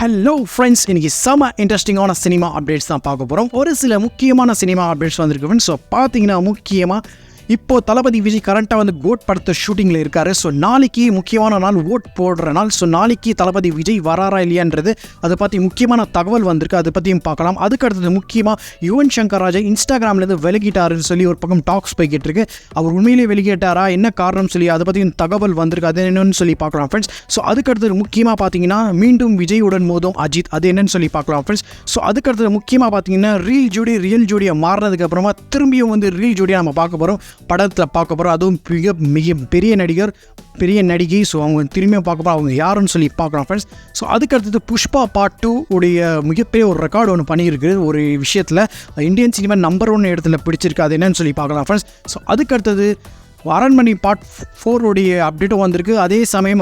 Hello friends, இன்றைக்கி செம இன்ட்ரெஸ்டிங்கான சினிமா அப்டேட்ஸ் தான் பார்க்க போகிறோம். ஒரு சில முக்கியமான சினிமா அப்டேட்ஸ் வந்திருக்கு ஃப்ரெண்ட்ஸ். ஸோ பார்த்தீங்கன்னா முக்கியமாக இப்போது தளபதி விஜய் கரண்ட்டாக வந்து கோட் படத்தை ஷூட்டிங்கில் இருக்கார். ஸோ நாளைக்கு முக்கியமான நாள், ஓட் போடுற நாள். ஸோ நாளைக்கு தளபதி விஜய் வராரா இல்லையான்றது அதை பற்றி முக்கியமான தகவல் வந்திருக்கு, அதை பற்றியும் பார்க்கலாம். அதுக்கு அடுத்தது முக்கியமாக யுவன் சங்கர் ராஜா இன்ஸ்டாகிராம்லேருந்து விலகிட்டாருன்னு சொல்லி ஒரு பக்கம் டாக்ஸ் போய்கிட்டு இருக்கு. அவர் உண்மையிலேயே வெளியிட்டாரா, என்ன காரணம் சொல்லி அதை பற்றியும் தகவல் வந்திருக்கு. அது என்னன்னு சொல்லி பார்க்கலாம் ஃப்ரெண்ட்ஸ். ஸோ அதுக்கு அடுத்தது முக்கியமாக பார்த்தீங்கன்னா மீண்டும் விஜயுடன் மோதும் அஜித், அது என்னன்னு சொல்லி பார்க்கலாம் ஃப்ரெண்ட்ஸ். ஸோ அதுக்கு அடுத்தது முக்கியமாக பார்த்தீங்கன்னா ரியல் ஜோடியை மாறினதுக்கு அப்புறமா திரும்பியும் வந்து ரியல் ஜோடியை நம்ம பார்க்க போகிறோம், படத்தில் பார்க்க போகிறோம். அதுவும் மிக பெரிய நடிகர், பெரிய நடிகை. ஸோ அவங்க திரும்பியும் பார்க்க போகிறோம், அவங்க யாருன்னு சொல்லி பார்க்கலாம் ஃப்ரெண்ட்ஸ். ஸோ அதுக்கு அடுத்தது புஷ்பா பார்ட் 2 உடைய மிகப்பெரிய ஒரு ரெக்கார்டு ஒன்று பண்ணியிருக்கு. ஒரு விஷயத்தில் இந்தியன் சினிமா நம்பர் 1 இடத்துல பிடிச்சிருக்கு, அது என்னன்னு சொல்லி பார்க்கலாம் ஃப்ரெண்ட்ஸ். ஸோ அதுக்கு அடுத்தது அரண்மனை பார்ட் 4 உடைய அப்டேட்டும் வந்திருக்கு. அதே சமயம்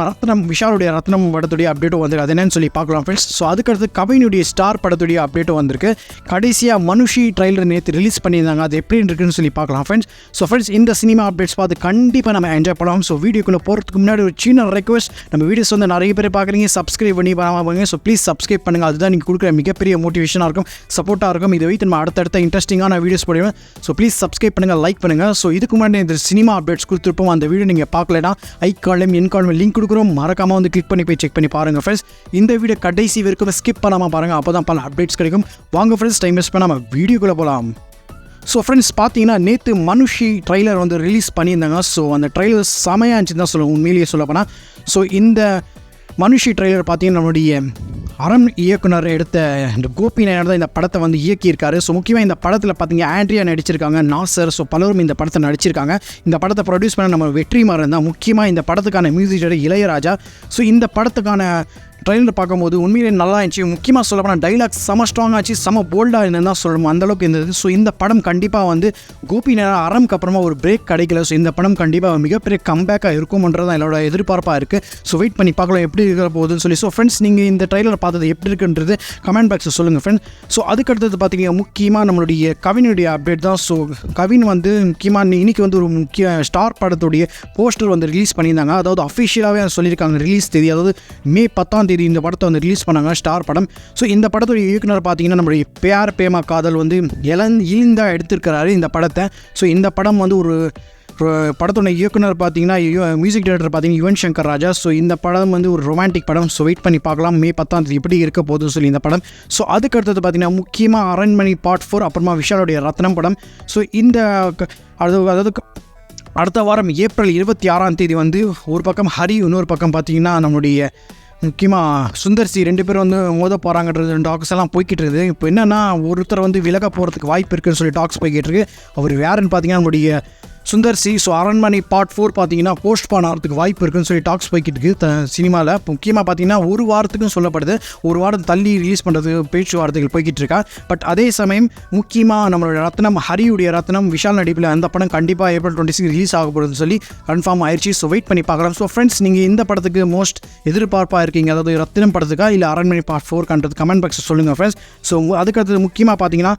விஷாலுடைய ரத்னம் படத்துடைய அப்டேட்டும் வந்திருக்கு, அது என்னன்னு சொல்லி பார்க்கலாம் ஃப்ரெண்ட்ஸ். ஸோ அதுக்கடுத்து கவினுடைய ஸ்டார் படத்துடைய அப்டேட்டும் வந்திருக்கு. கடைசியாக மனுஷி ட்ரைலர் நேற்று ரிலீஸ் பண்ணியிருந்தாங்க, அது எப்படி இருக்குன்னு சொல்லி பார்க்கலாம் ஃப்ரெண்ட்ஸ். ஸோ ஃப்ரெண்ட்ஸ், இந்த சினிமா அப்டேட்ஸ் பார்த்து கண்டிப்பாக நம்ம என்ஜாய் பண்ணலாம். ஸோ வீடியோக்குள்ளே போகிறதுக்கு முன்னாடி ஒரு சின்ன ரெக்வஸ்ட், நம்ம வீடியோஸ் வந்து நிறைய பேர் பார்க்குறீங்க, சப்ஸ்கிரைப் பண்ணி பாருங்க. ஸோ ப்ளீஸ் சப்ஸ்கிரைப் பண்ணுங்கள், அதுதான் நீங்கள் கொடுக்குற மிகப்பெரிய மோட்டிவேஷனாக இருக்கும், சப்போர்ட்டாக இருக்கும். இதை வைத்து நம்ம அடுத்தடுத்த இன்ட்ரெஸ்டிங்கான வீடியோஸ் போடுவேன். ஸோ ப்ளீஸ் சப்ஸ்கிரைப் பண்ணுங்கள், லைக் பண்ணுங்கள். ஸோ இதுக்கு முன்னாடி இந்த சினிமா கொடுத்துருப்போம், அந்த வீடியோ நீங்கள் பார்க்கலனா ஐ காலம் என் காலம் லிங்க் கொடுக்குறோம், மறக்காமல் வந்து கிளிக் பண்ணி போய் செக் பண்ணி பாருங்கள் ஃப்ரெண்ட்ஸ். இந்த வீடியோ கடைசி வரைக்கும் ஸ்கிப் பண்ணாமல் பாருங்கள், அப்போ தான் பல அப்டேட்ஸ் கிடைக்கும். வாங்க ஃப்ரெண்ட்ஸ், டைம் வேஸ்ட் பண்ணாமல் வீடியோக்குள்ளே போகலாம். ஸோ ஃப்ரெண்ட்ஸ், பார்த்தீங்கன்னா நேற்று மனுஷி ட்ரைலர் வந்து ரிலீஸ் பண்ணியிருந்தாங்க. ஸோ அந்த ட்ரைலர் செமையாக இருந்துச்சு தான் சொல்லுவோம், உண்மையிலேயே சொல்லப்போனால். ஸோ இந்த மனுஷி ட்ரைலர் பார்த்தீங்கன்னா நம்மளுடைய அறம் இயக்குனர் எடுத்த இந்த கோபி நாயர் தான் இந்த படத்தை வந்து இயக்கியிருக்காரு. ஸோ முக்கியமாக இந்த படத்தில் பார்த்தீங்க ஆண்ட்ரியா நடிச்சிருக்காங்க, நாசர், ஸோ பலரும் இந்த படத்தை நடிச்சிருக்காங்க. இந்த படத்தை ப்ரொடியூஸ் பண்ண நம்ம வெற்றிமாறன் தான். முக்கியமாக இந்த படத்துக்கான மியூசிக் டைரக்டர் இளையராஜா. ஸோ இந்த படத்துக்கான ட்ரைலர் பார்க்கும்போது உண்மையிலே நல்லா இருந்துச்சு. முக்கியமாக சொல்லப்போனால் டைலாக் செம ஸ்ட்ராங் ஆச்சு, செம போல்டாக இருந்தது தான் சொல்லணும், அந்தளவுக்கு இருந்தது. ஸோ இந்த படம் கண்டிப்பாக வந்து கோபி நாயர் அறம்க்கு அப்புறமா ஒரு பிரேக் கிடைக்கல. ஸோ இந்த படம் கண்டிப்பாக மிகப்பெரிய கம்பேக்காக இருக்கும்ன்றது தான் என்னோட எதிர்பார்ப்பாக இருக்குது. ஸோ வெயிட் பண்ணி பார்க்கலாம் எப்படி இருக்கிற போகுதுன்னு சொல்லி. ஸோ ஃப்ரெண்ட்ஸ், நீங்கள் இந்த ட்ரைலர் பார்த்தது எப்படி இருக்குன்றது கமெண்ட் பாக்ஸில் சொல்லுங்கள் ஃப்ரெண்ட்ஸ். ஸோ அதுக்கடுத்தது பார்த்தீங்கன்னா முக்கியமாக நம்மளுடைய கவினுடைய அப்டேட் தான். ஸோ கவின் வந்து முக்கியமாக இன்றைக்கி வந்து ஒரு முக்கிய ஸ்டார் படத்துடைய போஸ்டர் வந்து ரிலீஸ் பண்ணியிருந்தாங்க. அதாவது அஃபிஷியலாகவே சொல்லியிருக்காங்க ரிலீஸ் தேதி, அதாவது மே 10 இந்த படத்தை வந்து ரிலீஸ் பண்ணாங்க, ஸ்டார் படம். ஸோ இந்த படத்துடைய இயக்குனர் பார்த்தீங்கன்னா நம்மளுடைய பேர் பேமா காதல் வந்து இழிந்தா எடுத்திருக்கிறாரு இந்த படத்தை. ஸோ இந்த படம் வந்து ஒரு படத்தோட இயக்குனர் பார்த்தீங்கன்னா மியூசிக் டைரக்டர் பார்த்தீங்கன்னா யுவன் சங்கர் ராஜா. ஸோ இந்த படம் வந்து ஒரு ரொமான்டிக் படம். ஸோ வெயிட் பண்ணி பார்க்கலாம் மே 10 எப்படி இருக்க போகுதுன்னு சொல்லி இந்த படம். ஸோ அதுக்கு அடுத்தது பார்த்தீங்கன்னா முக்கியமாக அரண்மனை பார்ட் 4, அப்புறமா விஷாலுடைய ரத்னம் படம். ஸோ இந்த அதாவது அடுத்த வாரம் ஏப்ரல் 26 வந்து ஒரு பக்கம் ஹரி, இன்னொரு பக்கம் பார்த்தீங்கன்னா நம்மளுடைய முக்கியமாக சுந்தர் சி 2 பேரும் வந்து மோத போகிறாங்கன்றது டாக்ஸ் எல்லாம் போய்கிட்டு இருக்குது. இப்போ என்னென்னா ஒருத்தர் வந்து விலக போகிறதுக்கு வாய்ப்பு இருக்குன்னு சொல்லி டாக்ஸ் போய்கிட்டு இருக்கு. அவர் வேறுன்னு பார்த்தீங்கன்னா நம்மளுடைய சுந்தர் சி. ஸோ அரண்மனை பார்ட் 4 பார்த்தீங்கன்னா போஸ்ட்பான் ஆகிறதுக்கு வாய்ப்பு இருக்குன்னு சொல்லி டாக்ஸ் போய்கிட்டு இருக்குது சினிமாவில். முக்கியமாக பார்த்தீங்கன்னா ஒரு வாரத்துக்கும் சொல்லப்படுது, ஒரு வாரம் தள்ளி ரிலீஸ் பண்ணுறது பேச்சுவார்த்தைகள் போய்கிட்டு இருக்கா. பட் அதே சமயம் முக்கியமாக நம்மளோட ரத்னம், ஹரியுடைய ரத்னம், விஷால் நடிப்பில் அந்த படம் கண்டிப்பாக ஏப்ரல் 26 ரிலீஸ் ஆக போகிறதுன்னு சொல்லி கன்ஃபார்ம் ஆயிடுச்சு. ஸோ வெயிட் பண்ணி பார்க்கலாம். ஸோ ஃப்ரெண்ட்ஸ், நீங்கள் இந்த படத்துக்கு மோஸ்ட் எதிர்பார்ப்பாக இருக்கீங்க, அதாவது ரத்னம் படத்துக்கா இல்லை அரண்மனை பார்ட் 4 கன்றது கமெண்ட் பாக்ஸில் சொல்லுங்கள் ஃப்ரெண்ட்ஸ். ஸோ அதுக்கடுத்தது முக்கியமாக பார்த்தீங்கன்னா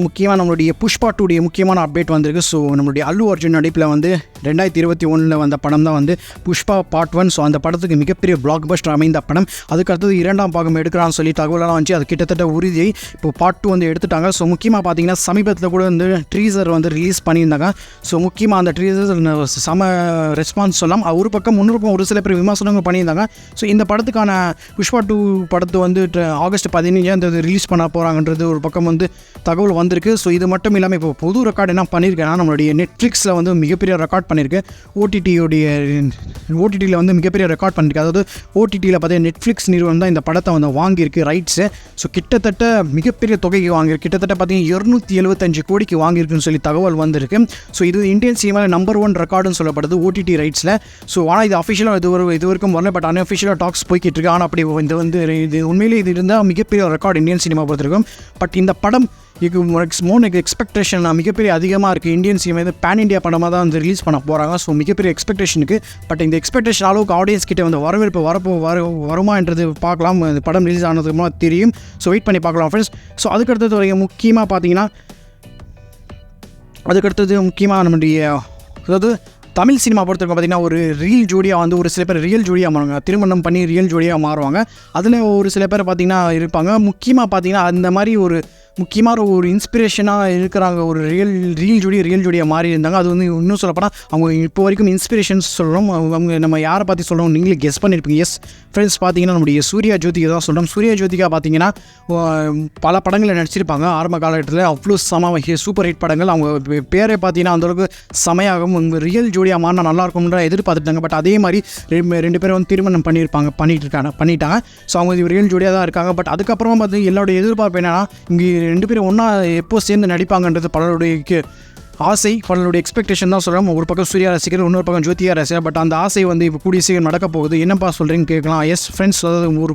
முக்கியமாக நம்மளுடைய புஷ்பா 2 முக்கியமான அப்டேட் வந்திருக்கு. ஸோ நம்மளுடைய அல்லு அர்ஜுன் நடிப்பில் வந்து 2021 வந்த படம் தான் வந்து புஷ்பா பார்ட் 1. ஸோ அந்த படத்துக்கு மிகப்பெரிய பிளாக் பஸ்டர் அமைந்த படம். அதுக்கடுத்தது 2ஆம் பாகம் எடுக்கிறான்னு சொல்லி தகவலெல்லாம் வந்துச்சு, அது கிட்டத்தட்ட உறுதியை இப்போ பார்ட் 2 வந்து எடுத்துட்டாங்க. ஸோ முக்கியமாக பார்த்தீங்கன்னா சமீபத்தில் கூட வந்து ட்ரீசர் வந்து ரிலீஸ் பண்ணியிருந்தாங்க. ஸோ முக்கியமாக அந்த ட்ரீசர் செம ரெஸ்பான்ஸ் சொல்லலாம். ஒரு பக்கம் முன்னூறுக்கும் ஒரு சில பேர் விமர்சனங்கள் பண்ணியிருந்தாங்க. ஸோ இந்த படத்துக்கான புஷ்பா 2 படத்தை வந்து ஆகஸ்ட் 15 ரிலீஸ் பண்ண போகிறாங்கன்றது ஒரு பக்கம் வந்து தகவல் வந்திருக்கு. ஸோ இது மட்டும் இல்லாமல் இப்போ புது ரெக்கார்டு என்ன பண்ணியிருக்கேன்னா நம்மளுடைய நெட்ஃப்ளிக்ஸில் வந்து மிகப்பெரிய ரெக்கார்ட் பண்ணியிருக்கு. ஓடிடியில் வந்து மிகப்பெரிய ரெக்கார்ட் பண்ணியிருக்கு. அதாவது ஓடிடியில் பார்த்தீங்கன்னா நெட்ஃப்ளிக்ஸ் நிறுவனம் தான் இந்த படத்தை வந்து வாங்கியிருக்கு ரைட்ஸு. ஸோ கிட்டத்தட்ட மிகப்பெரிய தொகைக்கு வாங்கியிருக்கு, கிட்டத்தட்ட பார்த்தீங்கன்னா 275 கோடிக்கு வாங்கியிருக்குன்னு சொல்லி தகவல் வந்திருக்கு. ஸோ இது இந்தியன் சினிமாவில் நம்பர் 1 ரெக்கார்டுன்னு சொல்லப்படுது ஓடிடி ரைட்ஸில். ஸோ ஆனால் இது அஃபிஷியலாக இது வரைக்கும் வரல, பட் அன்அஃபிஷியலாக டாக்ஸ் போய்கிட்டு இருக்கு. ஆனால் அப்படி இது உண்மையிலே இது இருந்தால் மிகப்பெரிய ரெக்கார்டு இந்தியன் சினிமா பொறுத்திருக்கும். பட் இந்த படம் எக்ஸ்பெக்டேஷன் மிகப்பெரிய அதிகமாக இருக்குது. இந்தியன் சினிமா இது பேன் இண்டியா படமாக தான் வந்து ரிலீஸ் பண்ண போகிறாங்க. ஸோ மிகப்பெரிய எக்ஸ்பெக்டேஷனுக்கு. பட் இந்த எக்ஸ்பெக்டேஷன் அளவுக்கு ஆடியன்ஸ் கிட்டே வந்து வரவேற்பு வருமான்றது பார்க்கலாம். இந்த படம் ரிலீஸ் ஆனதுக்கு தெரியும். ஸோ வெயிட் பண்ணி பார்க்கலாம் ஃப்ரெண்ட்ஸ். ஸோ அதுக்கடுத்தது முக்கியமாக பார்த்தீங்கன்னா நம்முடைய அதாவது தமிழ் சினிமா பொறுத்தவரைக்கும் பார்த்திங்கன்னா ஒரு ரியல் ஜோடியாக வந்து ஒரு சில பேர் ரியல் ஜோடியாக மாறுவாங்க, திருமணம் பண்ணி ரியல் ஜோடியாக மாறுவாங்க. அதில் ஒரு சில பேர் பார்த்திங்கன்னா இருப்பாங்க. முக்கியமாக பார்த்திங்கன்னா அந்த மாதிரி ஒரு முக்கியமாக ஒரு இன்ஸ்பிரேஷனாக இருக்கிறாங்க. ஒரு ரியல் ஜோடியாக மாறி இருந்தாங்க. அது வந்து இன்னும் சொல்லப்போனால் அவங்க இப்போ வரைக்கும் இன்ஸ்பிரேஷன்ஸ் சொல்கிறோம். அவங்க நம்ம யாரை பற்றி சொல்கிறோம் நீங்களே கெஸ் பண்ணியிருப்பீங்க. எஸ் ஃப்ரெண்ட்ஸ், பார்த்தீங்கன்னா நம்முடைய சூர்யா ஜோதிகா தான் சொல்கிறோம். சூர்யா ஜோதிகா பார்த்தீங்கன்னா பல படங்களில் நடிச்சிருப்பாங்க. ஆரம்ப காலகட்டத்தில் அவ்வளோ சூப்பர் ஹிட் படங்கள். அவங்க பேரை பார்த்தீங்கன்னா அந்தளவுக்கு செமையாகும். உங்கள் ரியல் ஜோடியாக மாறினா நல்லாயிருக்கும்ன்ற எதிர்பார்த்துட்டாங்க. பட் அதே மாதிரி ரெண்டு பேரும் வந்து திருமணம் பண்ணிட்டாங்க. ஸோ அவங்க ரியல் ஜோடியாக தான் இருக்காங்க. பட் அதுக்கப்புறமா பார்த்து எல்லாருடைய எதிர்பார்ப்பு என்னென்னா இங்கே ரெண்டு பேரும் ஒன்றா எப்போ சேர்ந்து நடிப்பாங்கன்றது பலருடைய ஆசை, பலருடைய எக்ஸ்பெக்டேஷன் தான் சொல்கிறோம். ஒரு பக்கம் சூர்யா ரசிகர், இன்னொரு பக்கம் ஜோதிகா ரசிகர். பட் அந்த ஆசை வந்து இப்போ கூடிய சீக்கிரம் நடக்க போகுது. என்னப்பா சொல்கிறீங்கன்னு கேட்கலாம். எஸ் ஃப்ரெண்ட்ஸ், அதாவது ஒரு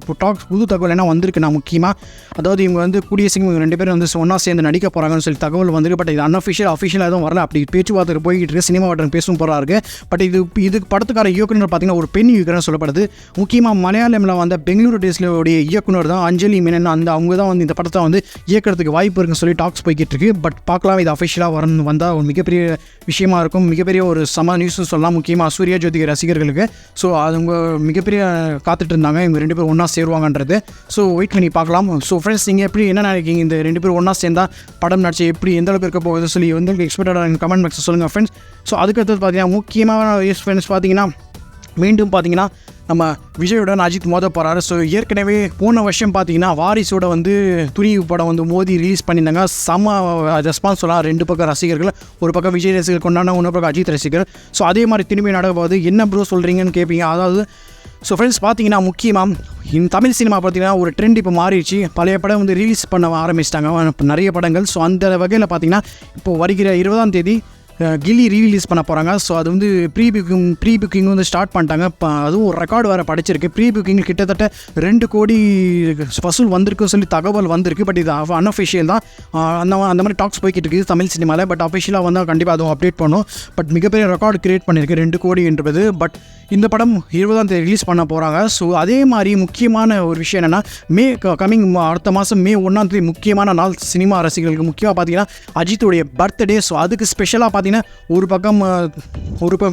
புது தகவல் என்ன வந்திருக்கு நான் முக்கியமாக, அதாவது இவங்க வந்து கூடிய சீக்கிரம் இவங்க ரெண்டு பேரும் வந்து ஒன்றா சேர்ந்து நடிக்க போகிறாங்கன்னு சொல்லி தகவல் வந்திருக்கு. பட் இது அஃபிஷியலாக எதுவும் வரல. அப்படி பேச்சுவார்த்தை போய்கிட்டு இருக்கு. சினிமா வாட்டன் பேசும் போகிறா இருக்குது. பட் இதுக்கு படத்துக்கார இயக்குனர் பார்த்தீங்கன்னா ஒரு பெண் இயக்குனர் சொல்லப்படுது. முக்கியமாக மலையாளமில் வந்த பெங்களூரு டேஸ்லோடைய இயக்குனர் தான் அஞ்சலி மேனன். அவங்க தான் வந்து இந்த படத்தை வந்து இயக்கிறதுக்கு வாய்ப்பு இருக்குன்னு சொல்லி டாக்ஸ் போய்கிட்டு இருக்கு. பட் பார்க்கலாம், இது அஃபிஷியலாக வந்தால் ஒரு மிகப்பெரிய விஷயமா இருக்கும். மிகப்பெரிய ஒரு நியூஸ்னு சொல்லலாம், முக்கியமாக சூர்யா ஜோதிகா ரசிகர்களுக்கு. ஸோ அவங்க மிகப்பெரிய காத்துட்டு இருந்தாங்க இவங்க ரெண்டு பேரும் ஒன்றா சேருவாங்கன்றது. ஸோ வெயிட் பண்ணி பார்க்கலாம். ஸோ ஃப்ரெண்ட்ஸ், நீங்கள் எப்படி என்ன நினைக்கிங்க? இந்த ரெண்டு பேரும் ஒன்றா சேர்ந்தால் படம் நடிச்சு எப்படி எந்த அளவுக்கு இருக்க போகுது சொல்லி வந்து எக்ஸ்பெக்டடாக கமெண்ட் பாக்ஸில் சொல்லுங்கள் ஃப்ரெண்ட்ஸ். ஸோ அதுக்கடுத்தது பார்த்தீங்கன்னா முக்கியமான ஃப்ரெண்ட்ஸ் பார்த்தீங்கன்னா மீண்டும் பார்த்தீங்கன்னா நம்ம விஜயுடன் அஜித் மோத போகிறாரு. ஸோ ஏற்கனவே போன வருஷம் பார்த்தீங்கன்னா வாரிசோட வந்து துணிவு படம் வந்து மோதி ரிலீஸ் பண்ணியிருந்தாங்க. செம்ம ரெஸ்பான்ஸ் சொல்லலாம். ரெண்டு பக்கம் ரசிகர்கள், ஒரு பக்கம் விஜய் ரசிகர் கொண்டாடினா, இன்னொரு பக்கம் அஜித் ரசிகர். ஸோ அதே மாதிரி திரும்பி நடக்க போகுது. என்ன ப்ரோ சொல்கிறீங்கன்னு கேட்பீங்க. அதாவது ஸோ ஃப்ரெண்ட்ஸ் பார்த்தீங்கன்னா முக்கியமாக இந்த தமிழ் சினிமா பார்த்தீங்கன்னா ஒரு ட்ரெண்ட் இப்போ மாறிடுச்சு. பழைய படம் வந்து ரிலீஸ் பண்ண ஆரம்பிச்சிட்டாங்க நிறைய படங்கள். ஸோ அந்த வகையில் பார்த்தீங்கன்னா இப்போ வருகிற 20ஆம் தேதி கில்லி ரீரிலீஸ் பண்ண போகிறாங்க. ஸோ அது வந்து ப்ரீ புக்கிங் வந்து ஸ்டார்ட் பண்ணிட்டாங்க. அதுவும் ஒரு ரெக்கார்டு வேறு படிச்சிருக்கு. ப்ரீ புக்கிங் கிட்டத்தட்ட 2 கோடி வசூல் வந்திருக்குன்னு சொல்லி தகவல் வந்திருக்கு. பட் இது அன்அஃபிஷியல் தான். அந்த மாதிரி டாக்ஸ் போய்கிட்டு இருக்குது தமிழ் சினிமாவில். பட் அஃபிஷியலாக வந்தால் கண்டிப்பாக அதுவும் அப்டேட் பண்ணும். பட் மிகப்பெரிய ரெக்கார்டு கிரியேட் பண்ணியிருக்கு 2 கோடி என்பது. பட் இந்த படம் 20ஆம் தேதி ரிலீஸ் பண்ண போகிறாங்க. ஸோ அதே மாதிரி முக்கியமான ஒரு விஷயம் என்னென்னா அடுத்த மாதம் மே 1ஆம் தேதி முக்கியமான நாள் சினிமா ரசிகர்களுக்கு. முக்கியமாக பார்த்தீங்கன்னா அஜித்துடைய பர்த்டே. ஸோ அதுக்கு ஸ்பெஷலாக பார்த்தீங்கன்னா ஒரு பக்கம்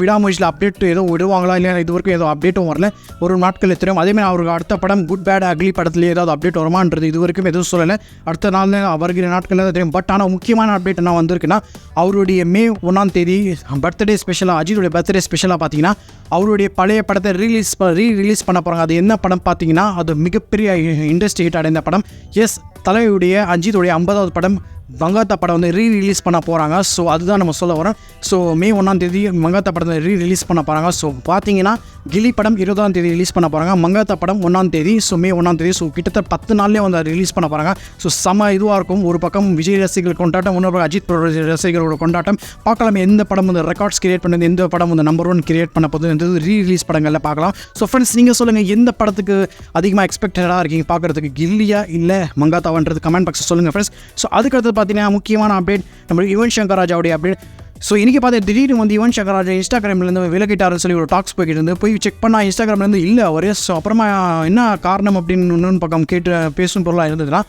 விடாமுயற்சியில் அப்டேட் ஏதோ விடுவாங்களா இல்லை இது வரைக்கும் ஏதோ அப்டேட்டும் வரல. ஒரு நாட்களில் தெரியும். அதேமாதிரி அவருக்கு அடுத்த படம் குட் பேட் அக்லி படத்துலேயே ஏதாவது அப்டேட் வருமானது இது வரைக்கும் எதுவும் சொல்லலை. அடுத்த நாள் வருகிற நாட்களில் தான் தெரியும். பட் ஆனால் முக்கியமான அப்டேட் என்ன வந்திருக்குன்னா அவருடைய மே 1ஆம் தேதி பர்த்டே ஸ்பெஷலாக அஜித்துடைய பர்த்டே ஸ்பெஷலாக பார்த்தீங்கன்னா அவருடைய பழைய படத்தை ரீரிலீஸ் பண்ண போகிறாங்க. அது என்ன படம் பார்த்தீங்கன்னா அது மிகப்பெரிய இண்டஸ்ட்ரி ஹிட் அடைந்த படம். எஸ், தலையுடைய அஜித்துடைய 50வது படம் மங்காத்தா படம் வந்து ரீரிலீஸ் பண்ண போகிறாங்க. ஸோ அதுதான் நம்ம சொல்ல வரோம். ஸோ மே 1ஆம் தேதி மங்காத்தா படத்தை ரீரிலீஸ் பண்ண போகிறாங்க. ஸோ பார்த்தீங்கன்னா கில்லி படம் 20ஆம் தேதி ரிலீஸ் பண்ண போகிறாங்க. மங்காத்தா படம் 1ஆம் தேதி. ஸோ மே 1ஆம் தேதி. ஸோ கிட்டத்தட்ட 10 நாள்லேயே வந்து ரிலீஸ் பண்ண போகிறாங்க. ஸோ செம இதுவாக இருக்கும். ஒரு பக்கம் விஜய் ரசிகர்கள் கொண்டாட்டம், இன்னொரு பக்கம் அஜித் ரசிகர்களோட கொண்டாட்டம். பார்க்கலாம் எந்த படம் வந்து ரெக்கார்ட்ஸ் கிரியேட் பண்ணது, எந்த படம் வந்து நம்பர் 1 கிரியேட் பண்ண போது, எந்த ரீரிலீஸ் படங்களில் பார்க்கலாம். ஸோ ஃப்ரெண்ட்ஸ், நீங்கள் சொல்லுங்கள் எந்த படத்துக்கு அதிகமாக எக்ஸ்பெக்டடாக இருக்கீங்க பார்க்குறதுக்கு, கில்லியா இல்லை மங்காத்தாவன்றது கமெண்ட் பாக்ஸில் சொல்லுங்கள் ஃப்ரெண்ட்ஸ். ஸோ அதுக்கடுத்து பார்த்தீங்கன்னா முக்கியமான அப்டேட் நம்ம யுவன் சங்கர் ராஜாவுடைய அப்டேட். ஸோ இன்றைக்கி பார்த்து திடீர்னு வந்து யுவன் சங்கர் ராஜா இன்ஸ்டாகிராம்லேருந்து விலகிட்டாருன்னு சொல்லி ஒரு டாக்ஸ் போய்கிட்டு இருந்து போய் செக் பண்ணால் இன்ஸ்டாகிராம்லேருந்து இல்லை அவர். ஸோ அப்புறமா என்ன காரணம் அப்படின்னு இன்னொன்று பக்கம் கேட்டு பேசும் பொருளாக இருந்ததுன்னா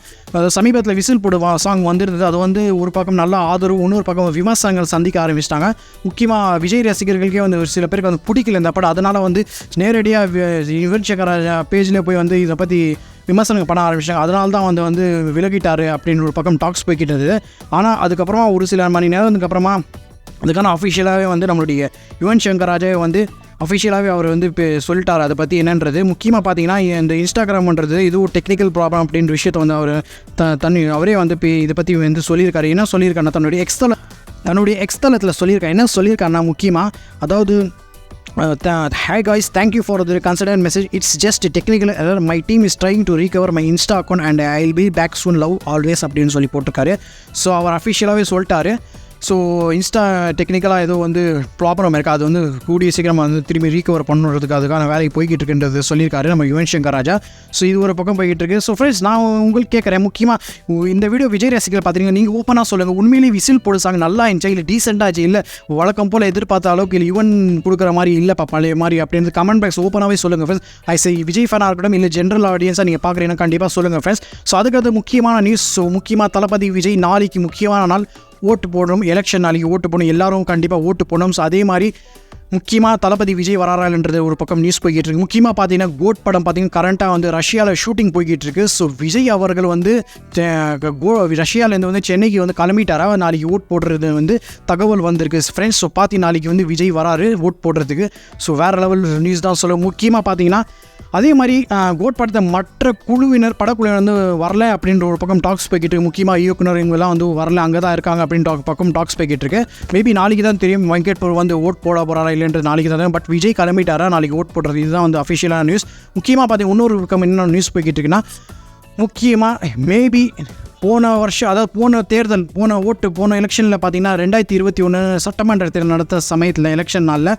சமீபத்தில் விசில் போடு சாங் வந்துருந்தது. அது வந்து ஒரு பக்கம் நல்ல ஆதரவு, இன்னொரு பக்கம் விமர்சனங்கள் சந்திக்க ஆரம்பிச்சிட்டாங்க. முக்கியமாக விஜய் ரசிகர்களுக்கே வந்து ஒரு சில பேருக்கு வந்து பிடிக்கல இந்த படம். அதனால் வந்து நேரடியாக யுவன் சங்கர் ராஜா பேஜில் போய் வந்து இதை பற்றி விமர்சனம் பண்ண ஆரம்பிச்சிட்டாங்க. அதனால தான் வந்து விலகிட்டார் அப்படின்னு ஒரு பக்கம் டாக்ஸ் போய்கிட்டு இருந்தது. ஆனால் அதுக்கப்புறமா ஒரு சில மணி நேரத்துக்கு அப்புறமா அதுக்கான அஃபிஷியலாகவே வந்து நம்மளுடைய யுவன் சங்கர் ராஜாவே வந்து அஃபிஷியலாகவே அவர் வந்து இப்போ சொல்லிட்டார் அதை பற்றி என்னன்றது. முக்கியமாக பார்த்தீங்கன்னா இந்த இன்ஸ்டாகிராம்ன்றது இது ஒரு டெக்னிக்கல் ப்ராப்ளம் அப்படின்ற விஷயத்தை வந்து அவர் அவரே வந்து இப்போ இதை பற்றி வந்து சொல்லியிருக்காரு. என்ன சொல்லியிருக்காருன்னா தன்னுடைய எக்ஸ்தலத்தில் சொல்லியிருக்காரு. என்ன சொல்லியிருக்காருன்னா முக்கியமாக அதாவது hi guys, thank you for the considered message. It's just a technical error. My team is trying to recover my Insta account and I'll be back soon. Love always அப்படின்னு சொல்லி போட்டிருக்காரு. ஸோ அவர் அஃபிஷியலாகவே சொல்லிட்டாரு. ஸோ இன்ஸ்டா டெக்னிக்கலாக ஏதோ வந்து problem இருக்குது. அது வந்து கூடிய சீக்கிரமாக வந்து திரும்பி ரீகவர் பண்ணுறதுக்கு அதுக்கான வேலைக்கு போய்கிட்டு இருக்குன்றது சொல்லியிருக்காரு நம்ம யுவன் சங்கர் ராஜா. ஸோ இது ஒரு பக்கம் போய்கிட்டு இருக்குது. ஸோ ஃப்ரெண்ட்ஸ், நான் உங்களுக்கு கேட்குறேன், முக்கியமாக இந்த வீடியோ விஜய் ரசிகர்கள் பார்த்தீங்கன்னா நீங்கள் ஓப்பனாக சொல்லுங்கள், உண்மையிலேயே விசில் போடு சாங் நல்லா இருந்துச்சா இல்லை டீசெண்டாக ஆச்சு, இல்லை வழக்கம் போல் எதிர்பார்த்த அளவுக்கு இல்லை யுவன் கொடுக்குற மாதிரி இல்லைப்பா பழைய மாதிரி அப்படின்னு கமெண்ட் பாக்ஸ் ஓப்பனாகவே சொல்லுங்கள் ஃப்ரெண்ட்ஸ். ஐ விஜய் ஃபேனாக இருக்கட்டும் இல்லை ஜென்ரல் ஆடியன்ஸாக நீங்கள் பார்க்குறீங்கன்னா கண்டிப்பாக சொல்லுங்கள் ஃப்ரெண்ட்ஸ். ஸோ அதுக்கு முக்கியமான நியூஸ். ஸோ முக்கியமாக தளபதி விஜய் நாளைக்கு முக்கியமான நாள் ஓட்டு போடணும். எலெக்ஷன் நாளைக்கு ஓட்டு போடணும். எல்லாரும் கண்டிப்பாக ஓட்டு போடணும். ஸோ அதே மாதிரி முக்கியமாக தளபதி விஜய் வராரான்றது ஒரு பக்கம் நியூஸ் போய்கிட்டு இருக்கு. முக்கியமாக பார்த்தீங்கன்னா கோட் படம் பார்த்தீங்கன்னா கரண்ட்டாக வந்து ரஷ்யாவில் ஷூட்டிங் போய்கிட்டு இருக்கு. ஸோ விஜய் அவர்கள் வந்து ரஷ்யாவிலேருந்து வந்து சென்னைக்கு வந்து கிளம்பிட்டாரா, நாளைக்கு ஓட் போடுறது வந்து தகவல் வந்திருக்கு ஃப்ரெண்ட்ஸ். ஸோ பார்த்தி நாளைக்கு வந்து விஜய் வராரு ஓட் போடுறதுக்கு. ஸோ வேறு லெவல் நியூஸ் தான் சொல்ல. முக்கியமாக பார்த்தீங்கன்னா அதே மாதிரி கோட் படத்தை மற்ற குழுவினர் படக்குழுவினர் வந்து வரல அப்படின்ற ஒரு பக்கம் டாக்ஸ் போய்கிட்டு இருக்கு. முக்கியமாக இயக்குனர் இவங்கெல்லாம் வந்து வரல, அங்கே தான் இருக்காங்க அப்படின்னு பக்கம் டாக்ஸ் போய்கிட்டு இருக்கு. மேபி நாளைக்கு தான் தெரியும் வெங்கட் பிரபு வந்து ஓட் போட போகிறாரா இல்லைன்றது நாளைக்கு தான். பட் விஜய் கிளம்பிட்டாரா நாளைக்கு ஓட் போடுறது, இதுதான் வந்து அஃபிஷியலான நியூஸ். முக்கியமாக பார்த்தீங்கன்னா இன்னொரு பக்கம் என்ன நியூஸ் போய்கிட்டு இருக்குன்னா, முக்கியமாக மேபி போன வருஷம் அதாவது போன எலெக்ஷனில் பார்த்தீங்கன்னா 2021 சட்டமன்ற தேர்தல் நடத்த சமயத்தில் எலெக்ஷன் நாளில்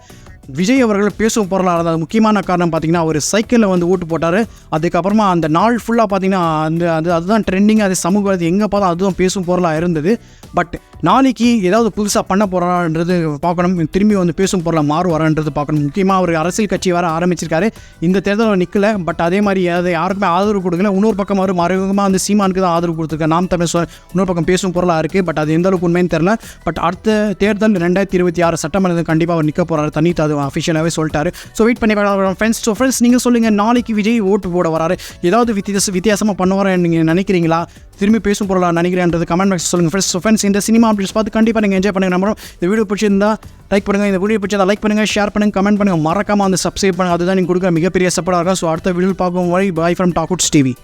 விஜய் அவர்கள் பேசும் பொருளாக இருந்தது. முக்கியமான காரணம் பார்த்தீங்கன்னா அவர் சைக்கிளில் வந்து ஓட்டு போட்டார். அதுக்கப்புறமா அந்த நாள் ஃபுல்லாக பார்த்தீங்கன்னா அதுதான் ட்ரெண்டிங், அது சமூக எங்கே பார்த்தா அதுதான் பேசும் பொருளாக இருந்தது. பட் நாளைக்கு ஏதாவது புதுசாக பண்ண போகிறான்றது பார்க்கணும், திரும்பி வந்து பேசும் பொருளாக மாறுவாரான்றது பார்க்கணும். முக்கியமாக அவர் அரசியல் கட்சி வர ஆரம்பிச்சிருக்காரு, இந்த தேர்தலில் நிற்கல. பட் அதே மாதிரி அதை யாருக்குமே ஆதரவு கொடுக்கல. இன்னொரு பக்கம் அவர் மறைமுகமாக வந்து சீமானுக்கு தான் ஆதரவு கொடுத்துருக்காரு. நாம் தமிழ் இன்னொரு பக்கம் பேசும் பொருளாக இருக்குது. பட் அது எந்த அளவுக்கு உண்மைன்னு தெரில. பட் அடுத்த தேர்தல் 2026 சட்டமன்றத்தில் கண்டிப்பாக அவர் நிற்க போகிறாரு, தனித்து அது அஃபிஷியலாகவே சொல்லிட்டாரு. ஸோ வெயிட் பண்ணி பார்க்கலாம் ஃப்ரெண்ட்ஸ். ஸோ ஃப்ரெண்ட்ஸ் நீங்கள் சொல்லுங்கள், நாளைக்கு விஜய் ஓட்டு போட வராரு, ஏதாவது வித்தியாசமாக பண்ணுவாரன்னு நீங்கள் நினைக்கிறீங்களா, திரும்பி பேசும் பொருளாக நினைக்கிறேன்றது கமெண்ட் பாக்ஸ் சொல்லுங்கள் ஃப்ரெண்ட்ஸ். ஸோ ஃப்ரெண்ட்ஸ் இந்த சினிமா அப்டேட்ஸ் பார்த்து கண்டிப்பாக நீங்கள் என்ஜாய் பண்ணுங்கள். நம்புறோம் இந்த வீடியோ பிடிச்சிருந்தா லைக் பண்ணுங்கள், இந்த வீடியோ பிடிச்சதா லைக் பண்ணுங்கள், ஷேர் பண்ணுங்கள், கமெண்ட் பண்ணுங்கள், மறக்காமல் வந்து சப்ஸ்கிரைப் பண்ணுங்கள். அதுதான் நீங்கள் கொடுக்குற மிகப்பெரிய சப்போர்ட்டாக இருக்கும். ஸோ அடுத்த வீடியோ பார்க்கும் வரை பாய் ஃப்ரம் டாக்குட்ஸ் டிவி.